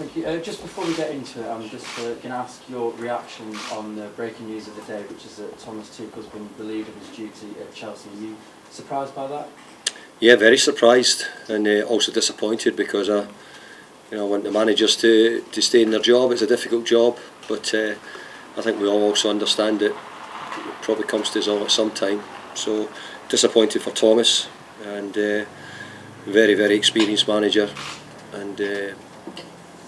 Thank you. Just before we get into it, I'm just going to ask your reaction on the breaking news of the day, which is that Thomas Tuchel's been relieved of his duty at Chelsea. Are you surprised by that? Yeah, very surprised, and also disappointed, because I want the managers to stay in their job. It's a difficult job, but I think we all also understand it probably comes to us all at some time. So disappointed for Thomas, and very, very experienced manager, and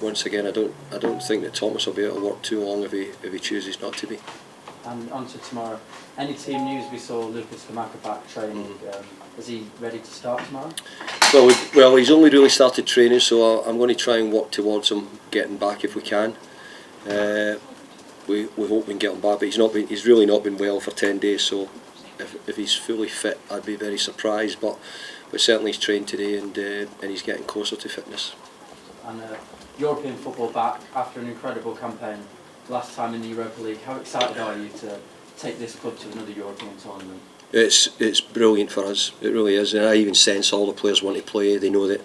once again, I don't think that Thomas will be able to work too long if he chooses not to be. And on to tomorrow. Any team news? We saw Lucas Kamaka back training. Is he ready to start tomorrow? Well, he's only really started training, so I'm going to try and work towards him getting back if we can. We hope we can get him back, but he's really not been well for 10 days. So if he's fully fit, I'd be very surprised. But certainly he's trained today, and he's getting closer to fitness. And European football back after an incredible campaign last time in the Europa League. How excited are you to take this club to another European tournament? It's brilliant for us. It really is, and I even sense all the players want to play. They know that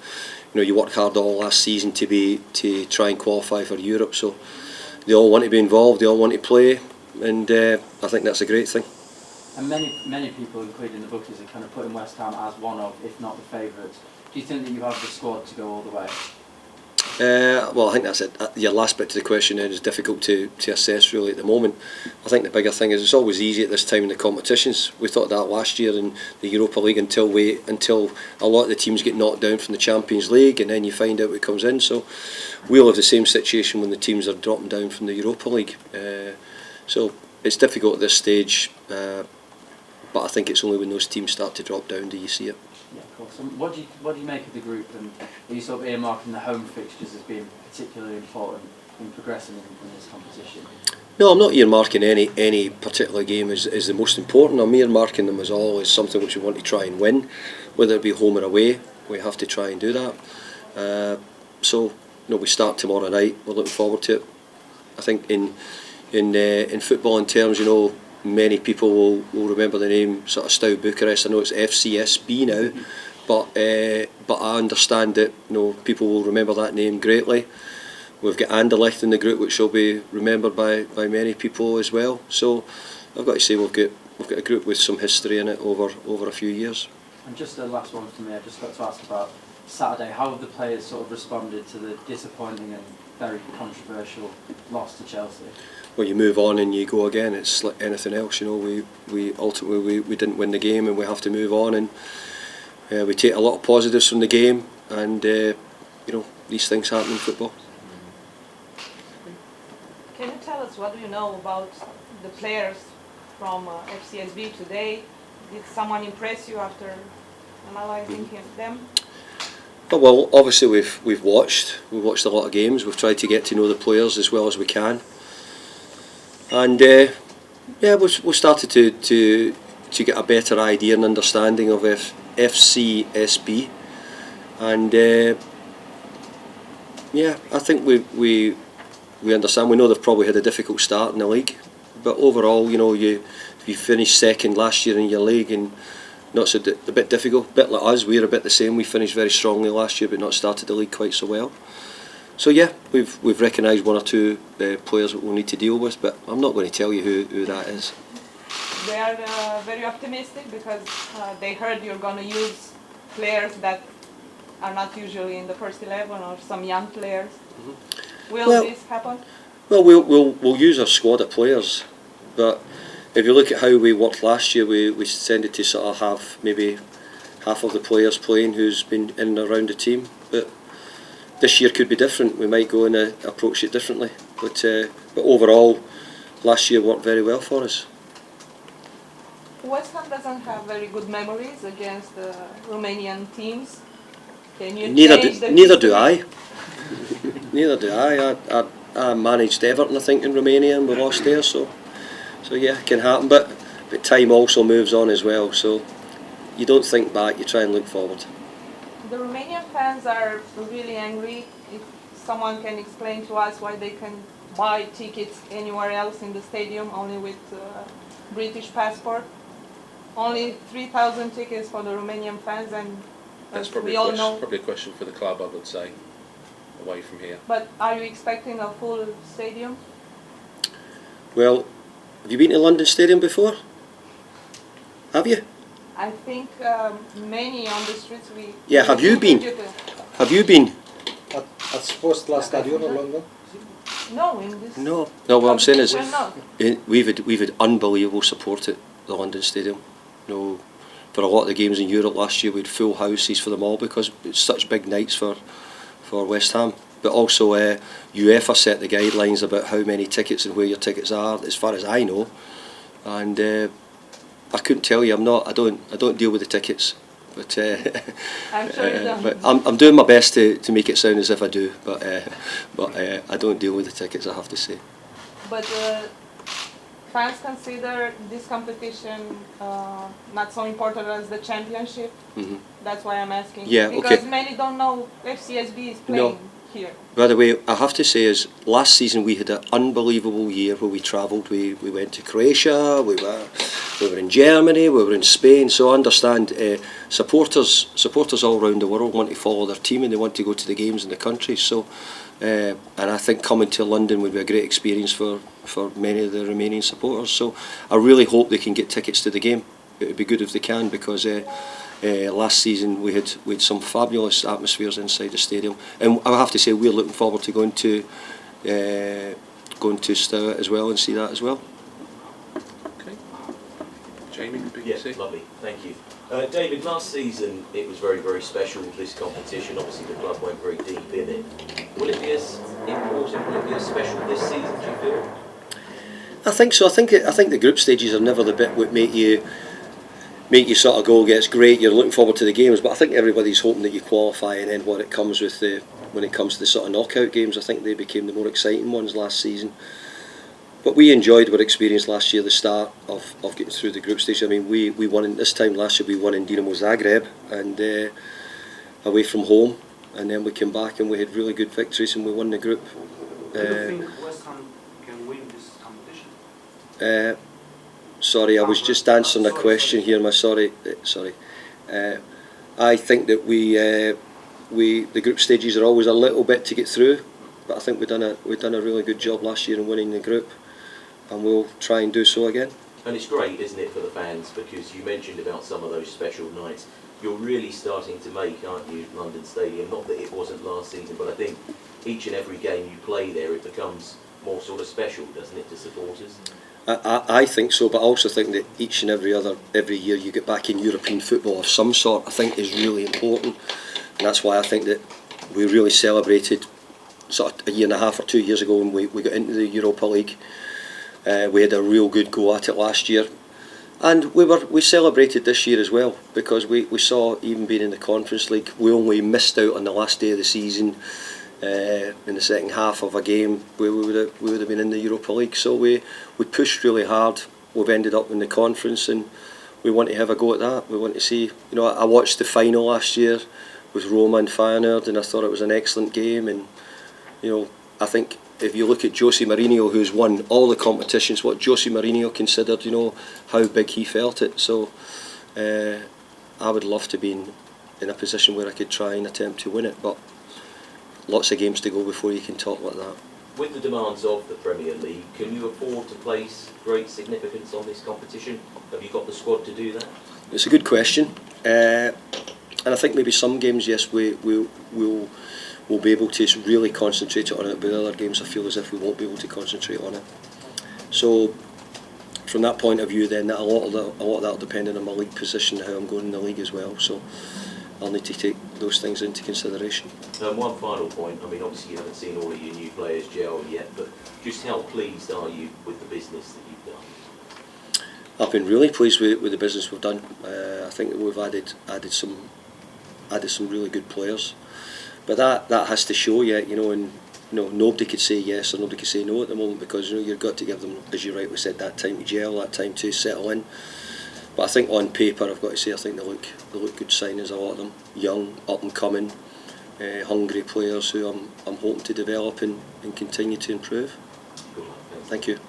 you worked hard all last season to try and qualify for Europe, so they all want to be involved. They all want to play, and I think that's a great thing. And many people, including the bookies, are kind of putting West Ham as one of, if not the favourites. Do you think that you have the squad to go all the way? Well, I think that's it. Your last bit to the question is difficult to assess really at the moment. I think the bigger thing is it's always easy at this time in the competitions. We thought that last year in the Europa League until a lot of the teams get knocked down from the Champions League, and then you find out what comes in. So we'll have the same situation when the teams are dropping down from the Europa League. So it's difficult at this stage, but I think it's only when those teams start to drop down do you see it. Yeah, of course. And what do you make of the group, and are you sort of earmarking the home fixtures as being particularly important in progressing in this competition? No, I'm not earmarking any particular game as the most important. I'm earmarking them as all as something which we want to try and win, whether it be home or away. We have to try and do that. So we start tomorrow night. We're looking forward to it. I think in football, in terms, many people will remember the name sort of Steaua Bucharest. I know it's FCSB now, but I understand that people will remember that name greatly. We've got Anderlecht in the group, which will be remembered by many people as well. So I've got to say we've got a group with some history in it over a few years. And just the last one from me, I just got to ask about Saturday. How have the players sort of responded to the disappointing and very controversial loss to Chelsea? Well, you move on and you go again. It's like anything else, We ultimately we didn't win the game, and we have to move on, and we take a lot of positives from the game, and these things happen in football. Can you tell us what do you know about the players from FCSB today? Did someone impress you after analysing them? Well, obviously we've watched a lot of games. We've tried to get to know the players as well as we can. And we've started to get a better idea and understanding of FCSB, and I think we understand. We know they've probably had a difficult start in the league, but overall, you finished second last year in your league, and not so a bit difficult. A bit like us, we're a bit the same. We finished very strongly last year, but not started the league quite so well. So we've recognised one or two players that we'll need to deal with, but I'm not going to tell you who that is. They are very optimistic because they heard you're going to use players that are not usually in the first 11 or some young players. Mm-hmm. Will this happen? Well, we'll use our squad of players, but if you look at how we worked last year, we tended to sort of have maybe half of the players playing who's been in and around the team, but this year could be different. We might go and approach it differently, but overall, last year worked very well for us. West Ham doesn't have very good memories against the Romanian teams. Can you Neither do I. Neither do I. I managed Everton, I think, in Romania, and we lost there. So yeah, it can happen. But time also moves on as well. So you don't think back. You try and look forward. The Romanian fans are really angry. If someone can explain to us why they can buy tickets anywhere else in the stadium only with British passport. Only 3,000 tickets for the Romanian fans, and that's we all know. Probably a question for the club, I would say. away from here. But are you expecting a full stadium? Well, have you been to London Stadium before? Have you? I think many on the streets we... Yeah, have you been? Have you been? At Sports Last Stadium in London? No, in this... No. No, what I'm saying is, We're not. we've had unbelievable support at the London Stadium. No, for a lot of the games in Europe last year, we had full houses for them all because it's such big nights for West Ham. But also, UEFA set the guidelines about how many tickets and where your tickets are, as far as I know. And I couldn't tell you. I don't deal with the tickets. But I'm sure you don't. but I'm doing my best to make it sound as if I do. But I don't deal with the tickets, I have to say. But fans consider this competition not so important as the championship. Mm-hmm. That's why I'm asking. Yeah, because okay. many don't know FCSB is playing here. By the way, I have to say is last season we had an unbelievable year where we travelled. We went to Croatia, we were in Germany, we were in Spain. So I understand supporters all around the world want to follow their team and they want to go to the games in the countries. So and I think coming to London would be a great experience for many of the remaining supporters. So I really hope they can get tickets to the game. It would be good if they can because last season we had some fabulous atmospheres inside the stadium, and I have to say we're looking forward to going to Stour as well and see that as well. Okay. Jamie, Yeah, lovely. Thank you. David, last season it was very, very special, this competition. Obviously the club went very deep in it. Will it be as important, will it be as special this season, do you feel? I think so. I think the group stages are never the bit that make you sort of go, yeah, it's great, you're looking forward to the games, but I think everybody's hoping that you qualify, and then what it comes with when it comes to the sort of knockout games, I think they became the more exciting ones last season. But we enjoyed our experience last year, the start of getting through the group stage. I mean, we won this time last year, we won in Dinamo Zagreb and away from home, and then we came back and we had really good victories and we won the group. Do you think West Ham can win this competition? Sorry, I was just answering a question here. Sorry. I think that the group stages are always a little bit to get through, but I think we've done a really good job last year in winning the group, and we'll try and do so again. And it's great, isn't it, for the fans, because you mentioned about some of those special nights. You're really starting to make, aren't you, London Stadium? Not that it wasn't last season, but I think each and every game you play there, it becomes more sort of special, doesn't it, to supporters? I think so, but I also think that each and every year you get back in European football of some sort, I think is really important, and that's why I think that we really celebrated sort of a year and a half or 2 years ago when we got into the Europa League. We had a real good go at it last year, and we celebrated this year as well, because we saw, even being in the Conference League, we only missed out on the last day of the season in the second half of a game where we would have been in the Europa League. So we pushed really hard. We've ended up in the conference, and we want to have a go at that. We want to see, I watched the final last year with Roma and Feyenoord, and I thought it was an excellent game. And I think if you look at Jose Mourinho, who's won all the competitions, what Jose Mourinho considered, how big he felt it. So I would love to be in a position where I could try and attempt to win it, but lots of games to go before you can talk like that. With the demands of the Premier League, can you afford to place great significance on this competition? Have you got the squad to do that? It's a good question, and I think maybe some games, yes, we'll be able to really concentrate on it, but other games I feel as if we won't be able to concentrate on it. So from that point of view, then a lot of that will depend on my league position, how I'm going in the league as well. So I'll need to take those things into consideration. One final point, I mean obviously you haven't seen all of your new players gel yet, but just how pleased are you with the business that you've done? I've been really pleased with the business we've done. I think that we've added some really good players, but that has to show yet, and nobody could say yes or nobody could say no at the moment, because you've got to give them, as you rightly said, that time to gel, that time to settle in. But I think on paper, I've got to say, I think they look good signings, a lot of them, young, up and coming, hungry players who I'm hoping to develop and continue to improve. Good luck. Thank you.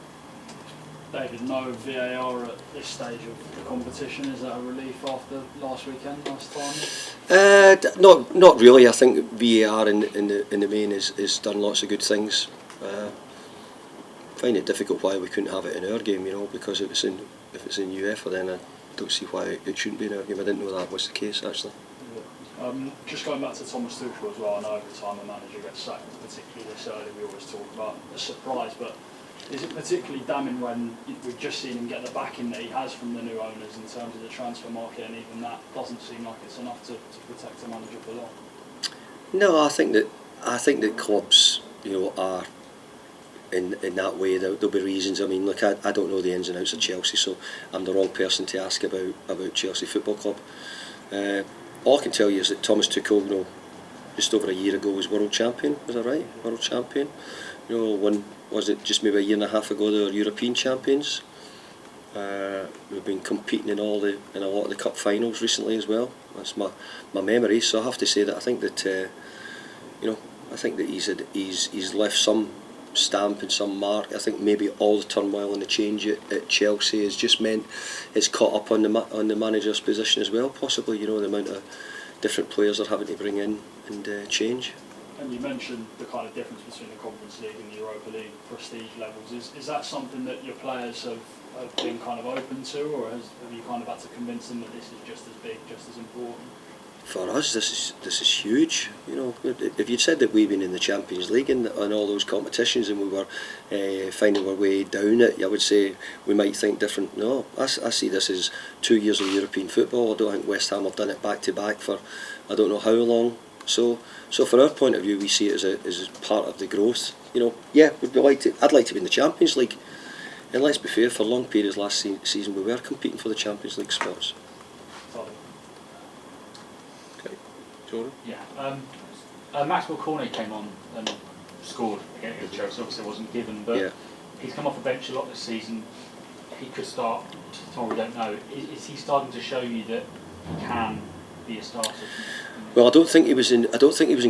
David, no VAR at this stage of the competition. Is that a relief after last weekend, last time? Not really. I think VAR in the main is done lots of good things. I find it difficult why we couldn't have it in our game, because if it's in UEFA, then I don't see why it shouldn't be in our game. I didn't know that was the case actually. Just going back to Thomas Tuchel as well, I know every time a manager gets sacked, particularly this early, we always talk about a surprise, but is it particularly damning when we've just seen him get the backing that he has from the new owners in terms of the transfer market, and even that doesn't seem like it's enough to protect a manager for long? No, I think that clubs, are in that way. There'll be reasons. I mean, look, I don't know the ins and outs of Chelsea, so I'm the wrong person to ask about Chelsea Football Club. All I can tell you is that Thomas Tuchel, just over a year ago, was world champion. Was that right? World champion. Was it just maybe a year and a half ago they were European champions? We've been competing in a lot of the cup finals recently as well. That's my memory. So I have to say that I think that he's left some stamp and some mark. I think maybe all the turmoil and the change at Chelsea has just meant it's caught up on the manager's position as well. Possibly, the amount of different players they're having to bring in and change. And you mentioned the kind of difference between the Conference League and the Europa League prestige levels. Is that something that your players have been kind of open to, or have you kind of had to convince them that this is just as big, just as important? For us, this is huge. If you'd said that we've been in the Champions League and all those competitions and we were finding our way down it, I would say we might think different. No, I see this as 2 years of European football. I don't think West Ham have done it back to back for I don't know how long. So from our point of view, we see it as part of the growth. Yeah, I'd like to be in the Champions League. And let's be fair, for long periods last season we were competing for the Champions League spots. Jordan? Yeah. Maxwell Cornet came on and scored against Chelsea. Obviously, it wasn't given, but he's come off the bench a lot this season. He could start tomorrow. We don't know. Is he starting to show you that he can be a starter? Well, I don't think he was in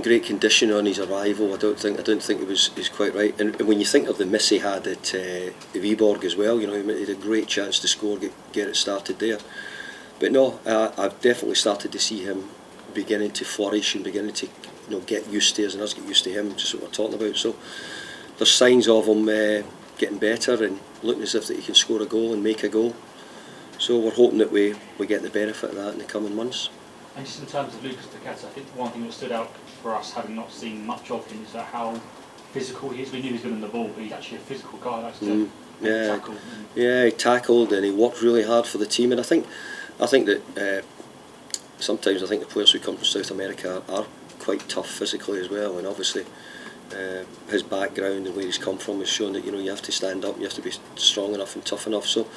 great condition on his arrival. I don't think he was quite right. And when you think of the miss he had at Viborg as well, he had a great chance to score, get it started there. But no, I've definitely started to see him beginning to flourish and beginning to get used to us and us get used to him, just what we're talking about. So there's signs of him getting better and looking as if that he can score a goal and make a goal. So we're hoping that we get the benefit of that in the coming months. And just in terms of Lucas Paqueta, I think one thing that stood out for us, having not seen much of him, is that how physical he is. We knew he was good on the ball, but he's actually a physical guy. Likes to tackle. Yeah, he tackled and he worked really hard for the team. And I think that sometimes I think the players who come from South America are quite tough physically as well. And obviously his background and where he's come from has shown that you have to stand up, you have to be strong enough and tough enough. So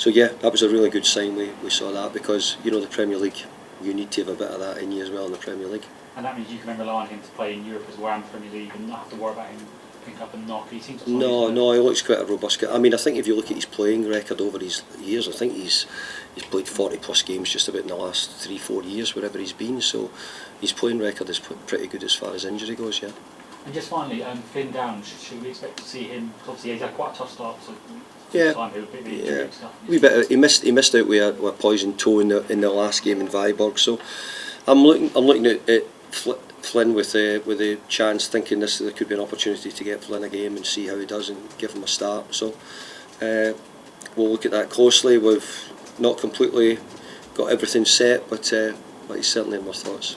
yeah, that was a really good sign. We saw that because the Premier League. You need to have a bit of that in you as well in the Premier League. And that means you can then rely on him to play in Europe as well and the Premier League and not have to worry about him picking up a knock. He seems to No, he looks quite a robust guy. I mean, I think if you look at his playing record over his years, I think he's played 40 plus games just about in the last 3-4 years, wherever he's been. So his playing record is pretty good as far as injury goes, yeah. And just finally, Finn Downs, should we expect to see him? Obviously, he's had quite a tough start. So he missed out with a poisoned toe in the last game in Viborg. So I'm looking at Flynn with a chance, thinking there could be an opportunity to get Flynn a game and see how he does and give him a start. So we'll look at that closely. We've not completely got everything set, but he's certainly in our thoughts.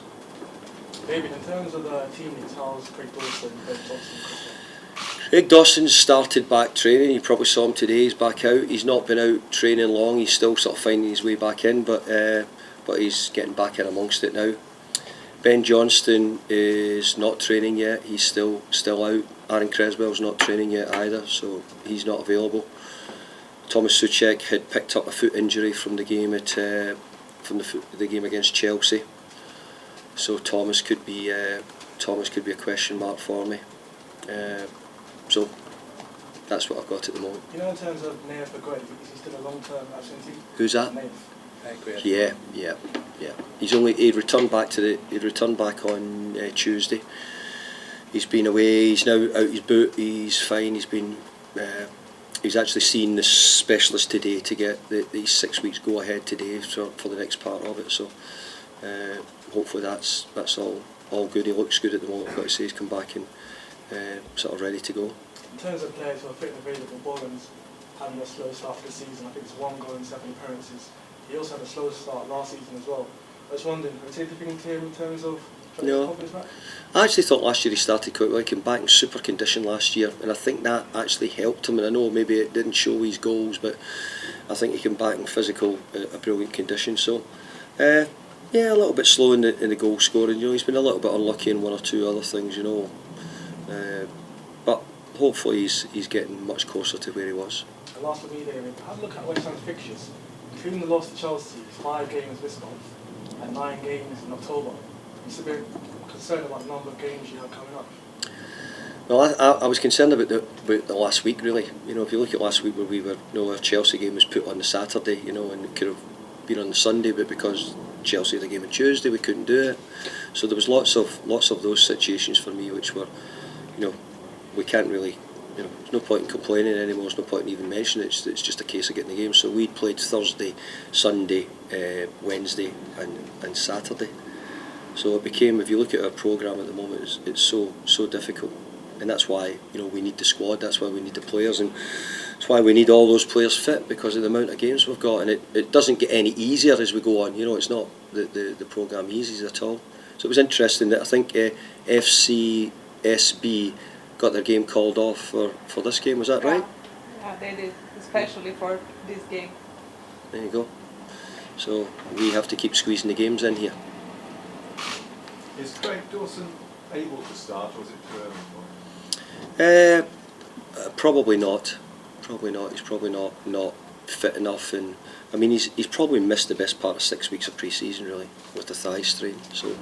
David, in terms of the teammates, how's Craig Dawson and Ben Johnson? Craig Dawson started back training. You probably saw him today. He's back out. He's not been out training long. He's still sort of finding his way back in, but he's getting back in amongst it now. Ben Johnston is not training yet. He's still out. Aaron Creswell's not training yet either, so he's not available. Thomas Souček had picked up a foot injury from the game the game against Chelsea, so Thomas could be a question mark for me. So that's what I've got at the moment. In terms of Naya Fagoy, is he still a long-term absentee? Who's that? Yeah. He returned back on Tuesday. He's been away. He's now out his boot. He's fine. He's been he's actually seen the specialist today to get these 6 weeks go ahead today for the next part of it. So hopefully that's all good. He looks good at the moment. I've got to say he's come back and sort of ready to go. In terms of players who are fit and available, Boland's having a slow start for the season. I think it's 1 goal in 7 appearances. He also had a slow start last season as well. I was wondering, have you taken anything to him in terms of confidence back? I actually thought last year he started quite well. He came back in super condition last year, and I think that actually helped him. And I know maybe it didn't show his goals, but I think he came back in physical, a brilliant condition. So, yeah, a little bit slow in the goal scoring. You know, he's been a little bit unlucky in 1 or 2 other things. You know, but hopefully he's getting much closer to where he was. And last for me, David, have a look at West Ham's fixtures. Including the loss to Chelsea, it's 5 games this month and 9 games in October. It's a bit concerned about the number of games you have coming up. Well, I was concerned about the last week, really. You know, if you look at last week where we were, our Chelsea game was put on the Saturday, you know, and it could have been on the Sunday, but because Chelsea had the game on Tuesday, we couldn't do it. So there was lots of those situations for me, which were, you know, we can't really. You know, there's no point in complaining anymore. There's no point in even mentioning it. It's just a case of getting the game. So we played Thursday, Sunday, Wednesday, and Saturday. So it became, if you look at our programme at the moment, it's so difficult, and that's why we need the squad. That's why we need the players, and that's why we need all those players fit, because of the amount of games we've got. And it doesn't get any easier as we go on. You know, it's not the programme easy at all. So it was interesting that I think FCSB got their game called off for this game, was that right? Yeah, they did, especially for this game. There you go. So we have to keep squeezing the games in here. Is Craig Dawson able to start, or is it too early for him? Probably not. He's probably not fit enough, and I mean he's probably missed the best part of 6 weeks of pre-season, really, with the thigh strain. So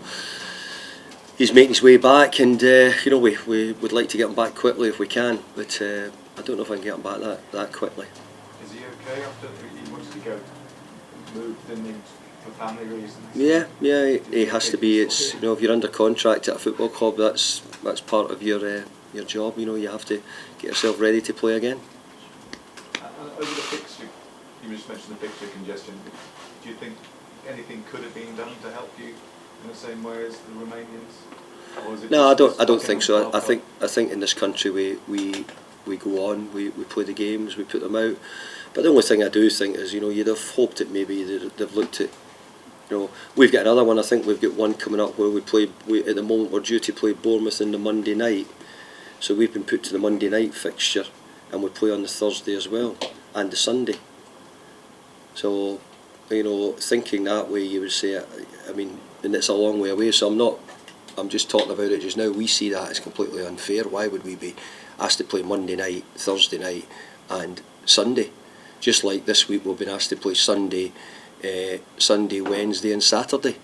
he's making his way back, and we would like to get him back quickly if we can, but I don't know if I can get him back that quickly. Is he okay after he wanted to go moved, didn't he, for family reasons? Yeah, he has to be. It's if you're under contract at a football club, that's part of your job. You have to get yourself ready to play again. Over the fixture, you just mentioned the fixture congestion. Do you think anything could have been done to help you in the same way as the Romanians? Or is it No, I don't think so. I think in this country we go on, we play the games, we put them out. But the only thing I do think is, you'd have hoped that maybe they've looked at, we've got another one. I think we've got one coming up where at the moment we're due to play Bournemouth on the Monday night. So we've been put to the Monday night fixture, and we play on the Thursday as well, and the Sunday. So, thinking that way, you would say, I mean, and it's a long way away, so I'm just talking about it just now. We see that as completely unfair. Why would we be asked to play Monday night, Thursday night and Sunday? Just like this week we've been asked to play Sunday, Wednesday and Saturday,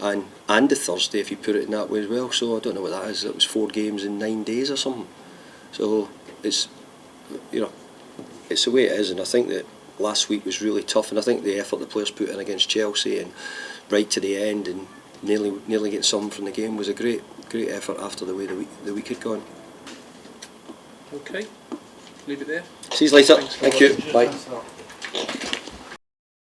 and the Thursday if you put it in that way as well. So I don't know what that is. It was 4 games in 9 days or something. So it's it's the way it is, and I think that last week was really tough, and I think the effort the players put in against Chelsea and right to the end and nearly getting something from the game was a great effort after the way the week had gone. Okay, leave it there. See you later. Thanks. Thank you. Bye. Thanks a lot.